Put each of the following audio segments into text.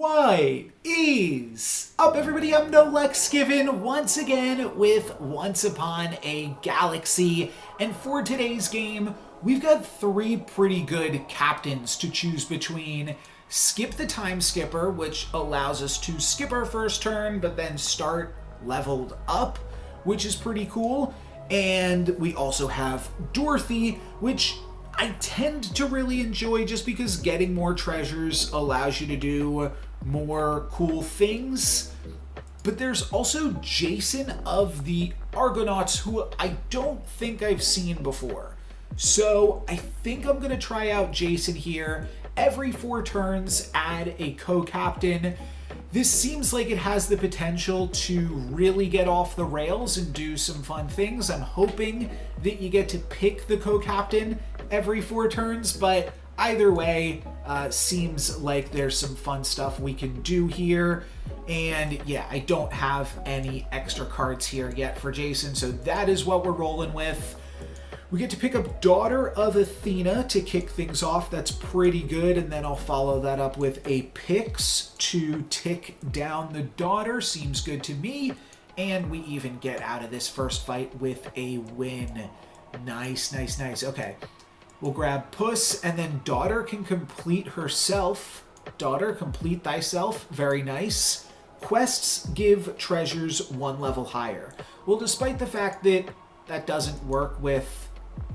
What is up, everybody? I'm Nolex Given once again with Once Upon a Galaxy, and for today's game, we've got three pretty good captains to choose between. Skip the Time Skipper, which allows us to skip our first turn but then start leveled up, which is pretty cool. And we also have Dorothy, which I tend to really enjoy just because getting more treasures allows you to do more cool things. But there's also Jason of the Argonauts, who I don't think I've seen before. So I think I'm going to try out Jason here. Every 4 turns, add a co-captain. This seems like it has the potential to really get off the rails and do some fun things. I'm hoping that you get to pick the co-captain every 4 turns, but either way, seems like there's some fun stuff we can do here. And yeah, I don't have any extra cards here yet for Jason, so that is what we're rolling with. We get to pick up Daughter of Athena to kick things off. That's pretty good. And then I'll follow that up with a Pix to tick down the Daughter. Seems good to me. And we even get out of this first fight with a win. Nice, nice, nice. Okay. We'll grab Puss, and then Daughter can complete herself. Daughter, complete thyself. Very nice. Quests give treasures 1 level higher. Well, despite the fact that that doesn't work with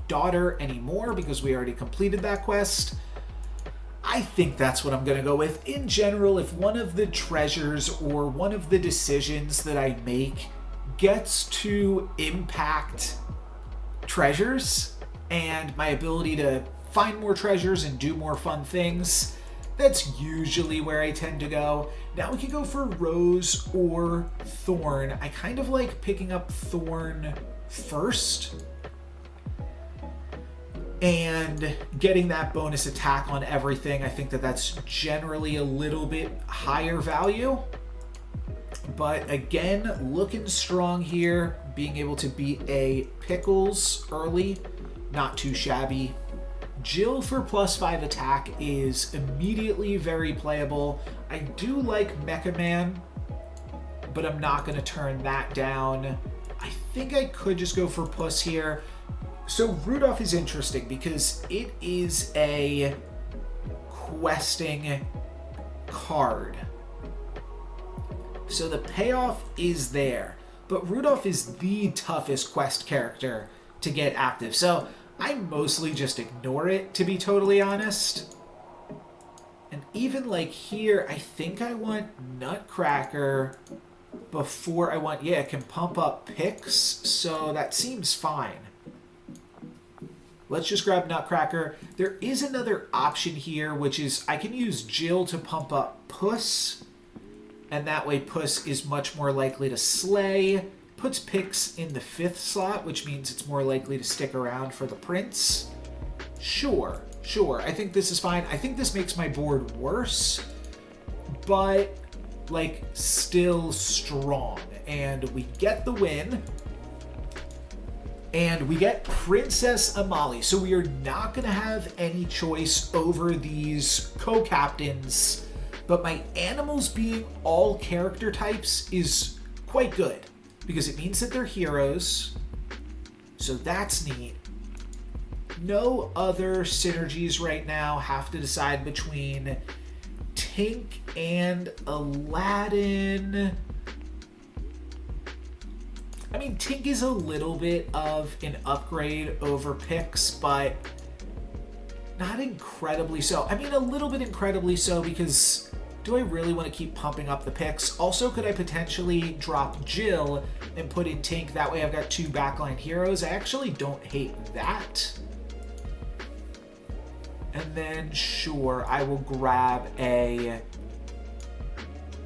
Daughter anymore because we already completed that quest, I think that's what I'm going to go with. In general, if one of the treasures or one of the decisions that I make gets to impact treasures and my ability to find more treasures and do more fun things, that's usually where I tend to go. Now we can go for Rose or Thorn. I kind of like picking up Thorn first and getting that bonus attack on everything. I think that that's generally a little bit higher value. But again, looking strong here. Being able to beat a Pickles early, not too shabby. Jill for +5 attack is immediately very playable. I do like Mecha Man, but I'm not going to turn that down. I think I could just go for Puss here. So Rudolph is interesting because it is a questing card. So the payoff is there. But Rudolph is the toughest quest character to get active. So I mostly just ignore it, to be totally honest. And even like here, I think I want Nutcracker before I want, yeah, it can pump up picks. So that seems fine. Let's just grab Nutcracker. There is another option here, which is I can use Jill to pump up Puss. And that way Puss is much more likely to slay. Puts Pix in the 5th slot, which means it's more likely to stick around for the Prince. Sure. I think this is fine. I think this makes my board worse, but like still strong. And we get the win. And we get Princess Amali. So we are not going to have any choice over these co-captains. But my animals being all character types is quite good, because it means that they're heroes. So that's neat. No other synergies right now. Have to decide between Tink and Aladdin. I mean, Tink is a little bit of an upgrade over Pix, but not incredibly so. I mean, a little bit incredibly so, because do I really want to keep pumping up the picks? Also, could I potentially drop Jill and put in Tink? That way I've got 2 backline heroes. I actually don't hate that. And then, sure, I will grab a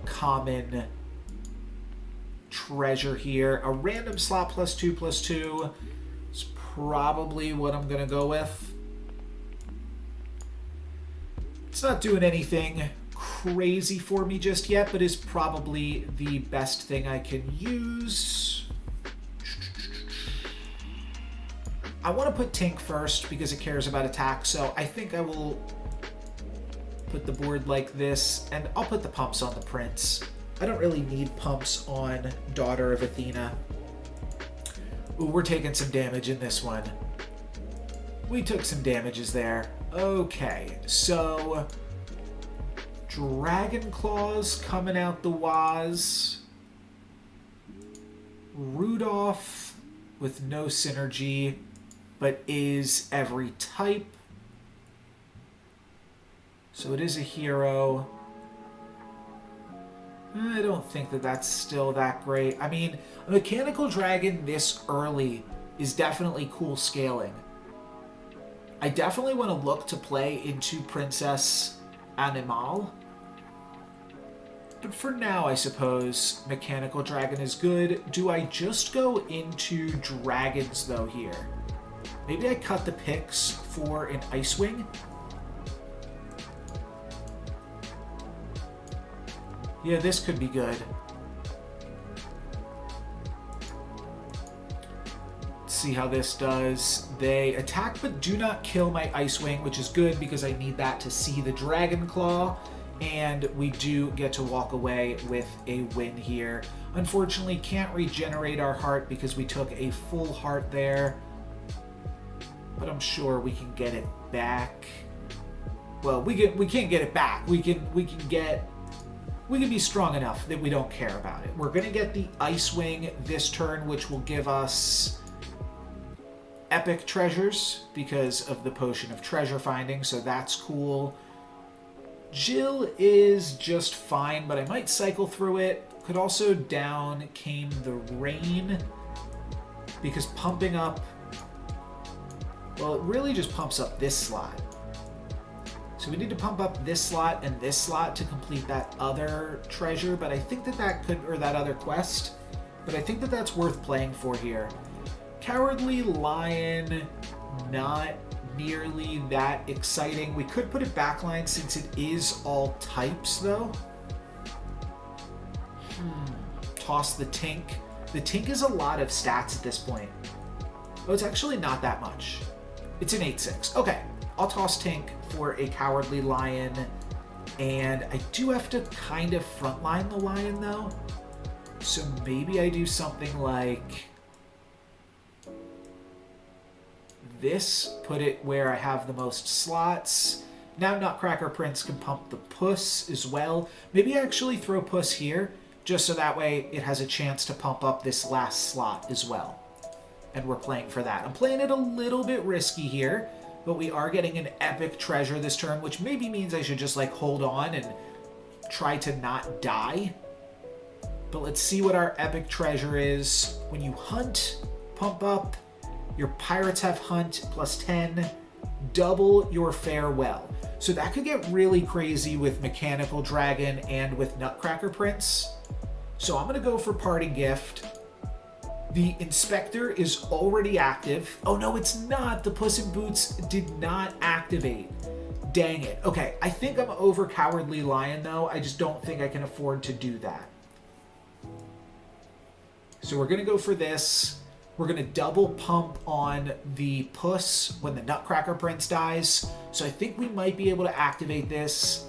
common treasure here. A random slot +2/+2 is probably what I'm going to go with. It's not doing anything crazy for me just yet, but is probably the best thing I can use. I want to put Tink first because it cares about attack, so I think I will put the board like this, and I'll put the pumps on the prince. I don't really need pumps on Daughter of Athena. Ooh, we're taking some damage in this one. We took some damages there. Okay, so Dragon Claws coming out the waz. Rudolph with no synergy, but is every type. So it is a hero. I don't think that that's still that great. I mean, a mechanical dragon this early is definitely cool scaling. I definitely want to look to play into Princess Animal. But for now, I suppose mechanical dragon is good. Do I just go into dragons, though, here? Maybe I cut the picks for an Icewing? Yeah, this could be good. Let's see how this does. They attack but do not kill my Icewing, which is good because I need that to see the Dragon Claw. And we do get to walk away with a win here. Unfortunately, can't regenerate our heart because we took a full heart there. But I'm sure we can get it back. Well, we can't get it back. We can be strong enough that we don't care about it. We're going to get the Icewing this turn, which will give us epic treasures because of the Potion of Treasure Finding, so that's cool. Jill is just fine, but I might cycle through it. Could also down came the rain because pumping up, well, it really just pumps up this slot. So we need to pump up this slot and this slot to complete that other treasure, but I think that could, or that other quest, but I think that that's worth playing for here. Cowardly Lion, not nearly that exciting. We could put it backline since it is all types, though. Toss the Tink. The Tink is a lot of stats at this point. Oh, it's actually not that much. It's an 8/6. Okay, I'll toss Tink for a Cowardly Lion, and I do have to kind of frontline the Lion, though. So maybe I do something like this, put it where I have the most slots. Now Nutcracker Prince can pump the Puss as well. Maybe I actually throw Puss here, just so that way it has a chance to pump up this last slot as well. And we're playing for that. I'm playing it a little bit risky here, but we are getting an epic treasure this turn, which maybe means I should just like hold on and try to not die. But let's see what our epic treasure is. When you hunt, pump up. Your pirates have hunt plus 10, double your farewell. So that could get really crazy with Mechanical Dragon and with Nutcracker Prince. So I'm gonna go for Parting Gift. The Inspector is already active. Oh no, it's not. The Puss in Boots did not activate. Dang it. Okay, I think I'm over Cowardly Lion though. I just don't think I can afford to do that. So we're gonna go for this. We're going to double pump on the Puss when the Nutcracker Prince dies. So I think we might be able to activate this.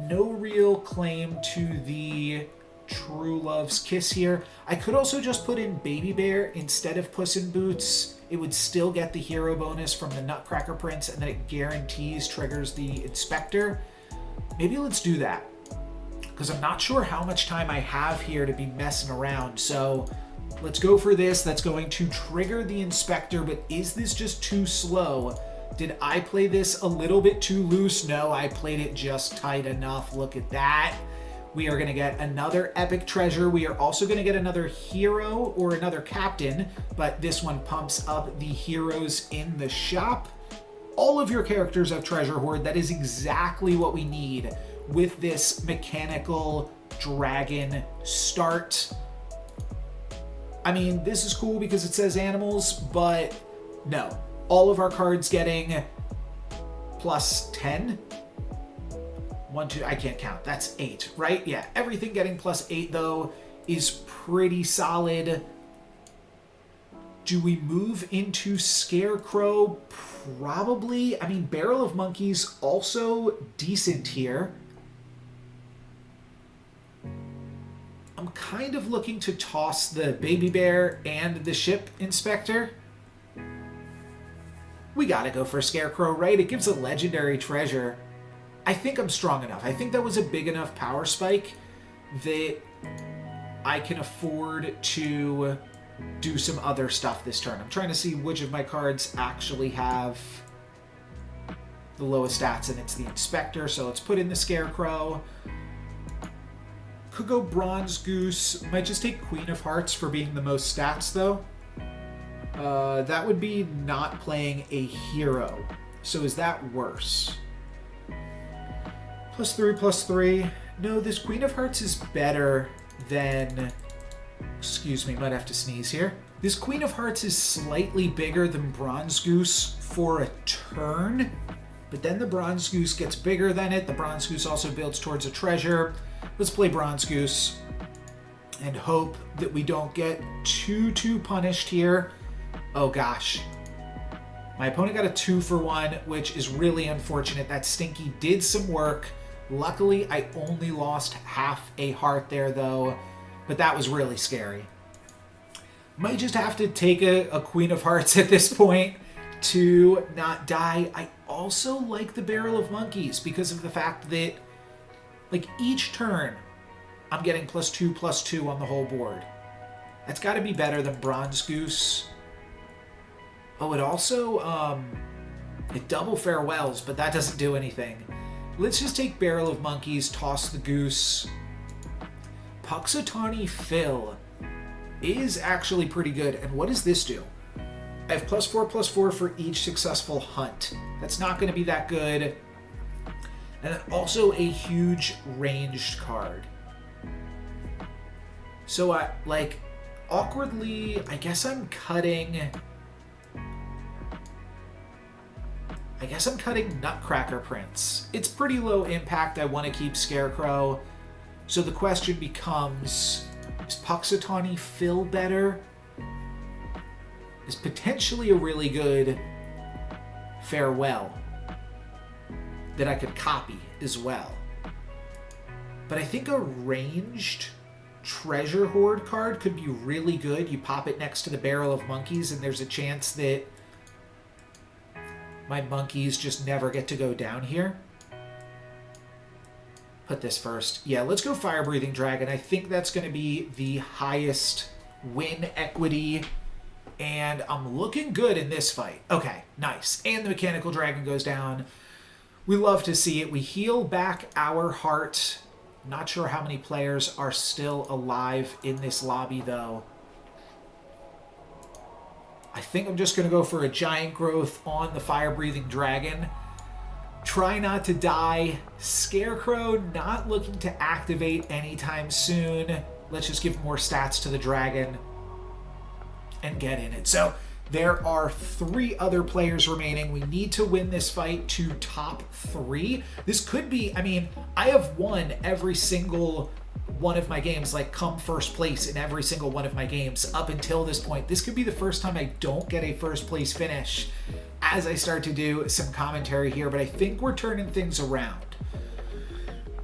No real claim to the True Love's Kiss here. I could also just put in Baby Bear instead of Puss in Boots. It would still get the hero bonus from the Nutcracker Prince, and then it guarantees triggers the Inspector. Maybe let's do that, because I'm not sure how much time I have here to be messing around. So let's go for this. That's going to trigger the Inspector, but is this just too slow? Did I play this a little bit too loose? No, I played it just tight enough. Look at that. We are going to get another epic treasure. We are also going to get another hero or another captain, but this one pumps up the heroes in the shop. All of your characters have treasure hoard. That is exactly what we need with this Mechanical Dragon start. I mean, this is cool because it says animals, but no. All of our cards getting plus 10. 1, 2, I can't count. That's 8, right? Yeah, everything getting plus 8, though, is pretty solid. Do we move into Scarecrow? Probably. I mean, Barrel of Monkeys also decent here. I'm kind of looking to toss the Baby Bear and the Ship Inspector. We gotta go for Scarecrow, right? It gives a legendary treasure. I think I'm strong enough. I think that was a big enough power spike that I can afford to do some other stuff this turn. I'm trying to see which of my cards actually have the lowest stats, and it's the Inspector, so let's put in the Scarecrow. Could go Bronze Goose. Might just take Queen of Hearts for being the most stats, though. That would be not playing a hero. So is that worse? +3/+3. No, this Queen of Hearts is better than... Excuse me, might have to sneeze here. This Queen of Hearts is slightly bigger than Bronze Goose for a turn, but then the Bronze Goose gets bigger than it. The Bronze Goose also builds towards a treasure. Let's play Bronze Goose and hope that we don't get too punished here. Oh gosh. My opponent got a 2-for-1, which is really unfortunate. That Stinky did some work. Luckily, I only lost half a heart there, though, but that was really scary. Might just have to take a Queen of Hearts at this point to not die. I also like the Barrel of Monkeys because of the fact that, like, each turn, I'm getting +2/+2 on the whole board. That's got to be better than Bronze Goose. Oh, it also, it double farewells, but that doesn't do anything. Let's just take Barrel of Monkeys, toss the Goose. Puxatawny Phil is actually pretty good. And what does this do? I have +4/+4 for each successful hunt. That's not going to be that good. And then also a huge ranged card. So awkwardly, I guess I'm cutting Nutcracker Prince. It's pretty low impact. I want to keep Scarecrow. So the question becomes, is Puxatawny Phil better? Is potentially a really good Farewell that I could copy as well. But I think a ranged Treasure Hoard card could be really good. You pop it next to the Barrel of Monkeys and there's a chance that my monkeys just never get to go down here. Put this first. Yeah, let's go Fire Breathing Dragon. I think that's going to be the highest win equity, and I'm looking good in this fight. Okay, nice. And the Mechanical Dragon goes down. We love to see it. We heal back our heart. Not sure how many players are still alive in this lobby, though. I think I'm just going to go for a Giant Growth on the Fire Breathing Dragon. Try not to die. Scarecrow not looking to activate anytime soon. Let's just give more stats to the dragon and get in it. So there are 3 other players remaining. We need to win this fight to top 3. This could be, I mean, I have won every single one of my games, like come first place in every single one of my games up until this point. This could be the first time I don't get a first place finish as I start to do some commentary here, but I think we're turning things around.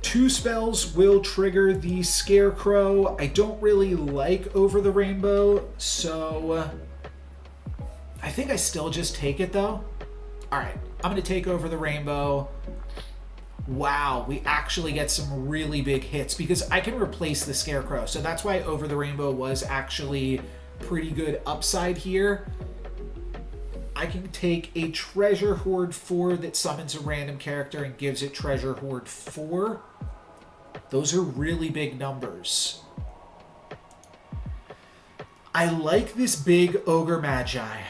2 spells will trigger the Scarecrow. I don't really like Over the Rainbow, so I think I still just take it though. All right, I'm gonna take Over the Rainbow. Wow, we actually get some really big hits because I can replace the Scarecrow. So that's why Over the Rainbow was actually pretty good upside here. I can take a Treasure Hoard 4 that summons a random character and gives it Treasure Hoard 4. Those are really big numbers. I like this big Ogre Magi,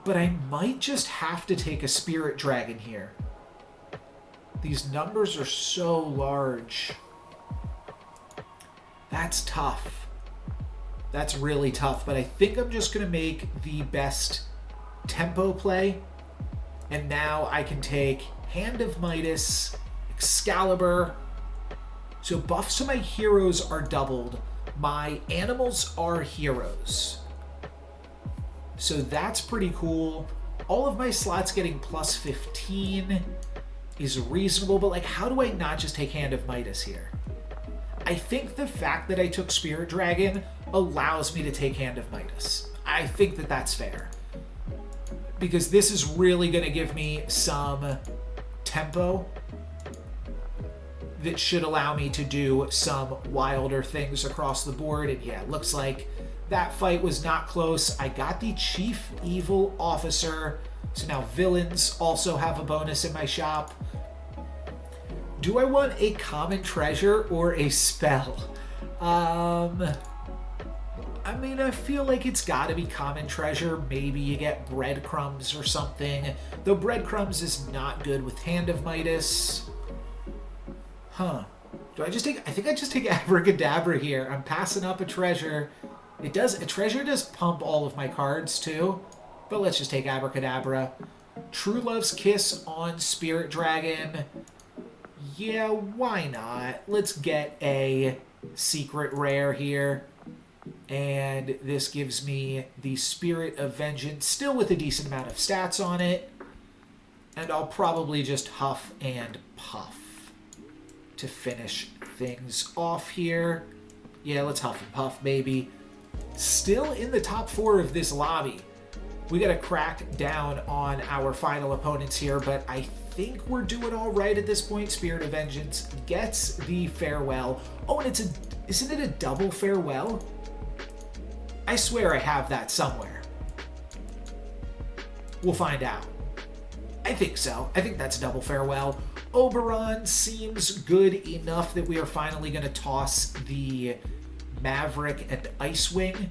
but I might just have to take a Spirit Dragon here. These numbers are so large. That's tough. That's really tough, but I think I'm just going to make the best tempo play. And now I can take Hand of Midas, Excalibur. So buffs to my heroes are doubled. My animals are heroes. So that's pretty cool. All of my slots getting plus 15 is reasonable, but like, how do I not just take Hand of Midas here? I think the fact that I took Spirit Dragon allows me to take Hand of Midas. I think that that's fair. Because this is really going to give me some tempo that should allow me to do some wilder things across the board. And yeah, it looks like that fight was not close. I got the Chief Evil Officer. So now villains also have a bonus in my shop. Do I want a common treasure or a spell? I mean, I feel like it's got to be common treasure. Maybe you get breadcrumbs or something. Though breadcrumbs is not good with Hand of Midas. Huh. Do I just take... I think I just take Abracadabra here. I'm passing up a treasure. A treasure does pump all of my cards too. But let's just take Abracadabra. True Love's Kiss on Spirit Dragon. Yeah, why not? Let's get a secret rare here. And this gives me the Spirit of Vengeance, still with a decent amount of stats on it. And I'll probably just huff and puff to finish things off here. Yeah, let's huff and puff, maybe. Still in the top 4 of this lobby. We got to crack down on our final opponents here, but I think we're doing all right at this point. Spirit of Vengeance gets the farewell. Oh, and isn't it a double farewell? I swear I have that somewhere. We'll find out. I think so. I think that's double farewell. Oberon seems good enough that we are finally going to toss the Maverick and Icewing.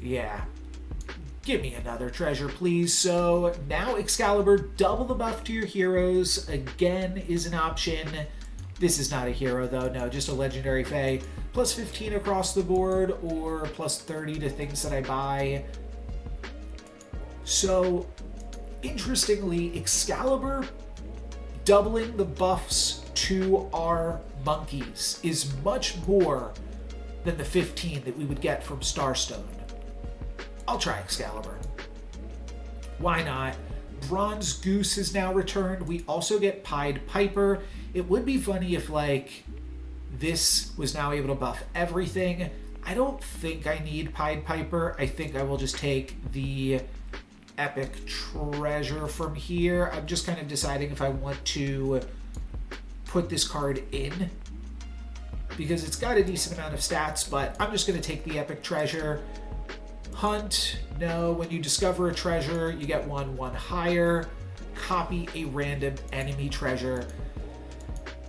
Yeah. Give me another treasure, please. So now Excalibur, double the buff to your heroes, again, is an option. This is not a hero, though. No, just a legendary Fae. Plus 15 across the board, or plus 30 to things that I buy. So, interestingly, Excalibur doubling the buffs to our monkeys is much more than the 15 that we would get from Starstone. I'll try Excalibur. Why not? Bronze Goose has now returned. We also get Pied Piper. It would be funny if, like, this was now able to buff everything. I don't think I need Pied Piper. I think I will just take the Epic Treasure from here. I'm just kind of deciding if I want to put this card in, because it's got a decent amount of stats, but I'm just going to take the Epic Treasure. Hunt, no. When you discover a treasure, you get one higher. Copy a random enemy treasure.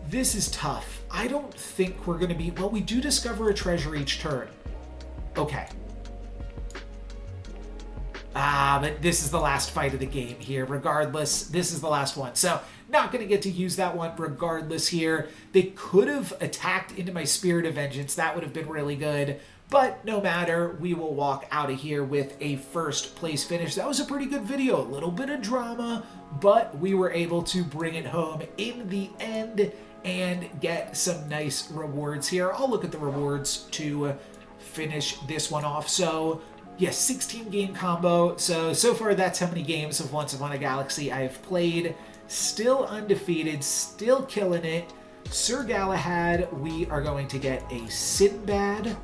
This is tough. I don't think we're going to be... Well, we do discover a treasure each turn. Okay. But this is the last fight of the game here. Regardless, this is the last one. So, not going to get to use that one regardless here. They could have attacked into my Spirit of Vengeance. That would have been really good. But no matter, we will walk out of here with a first place finish. That was a pretty good video. A little bit of drama, but we were able to bring it home in the end and get some nice rewards here. I'll look at the rewards to finish this one off. So, yes, 16 game combo. So far that's how many games of Once Upon a Galaxy I have played. Still undefeated, still killing it. Sir Galahad, we are going to get a Sinbad.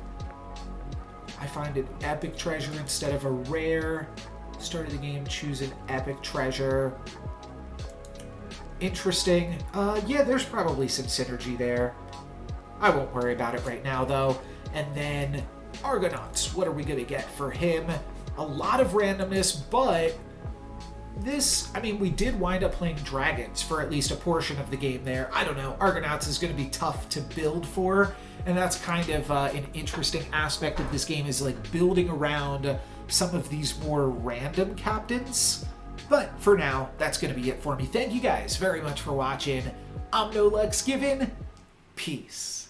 I find an Epic Treasure instead of a rare. Start of the game, choose an Epic Treasure. Interesting. Yeah, there's probably some synergy there. I won't worry about it right now, though. And then Argonauts. What are we going to get for him? A lot of randomness, but this, I mean, we did wind up playing dragons for at least a portion of the game there. I don't know. Argonauts is going to be tough to build for, and that's kind of an interesting aspect of this game, is like building around some of these more random captains. But for now, that's going to be it for me. Thank you guys very much for watching. I'm NoLuxGiven. Peace.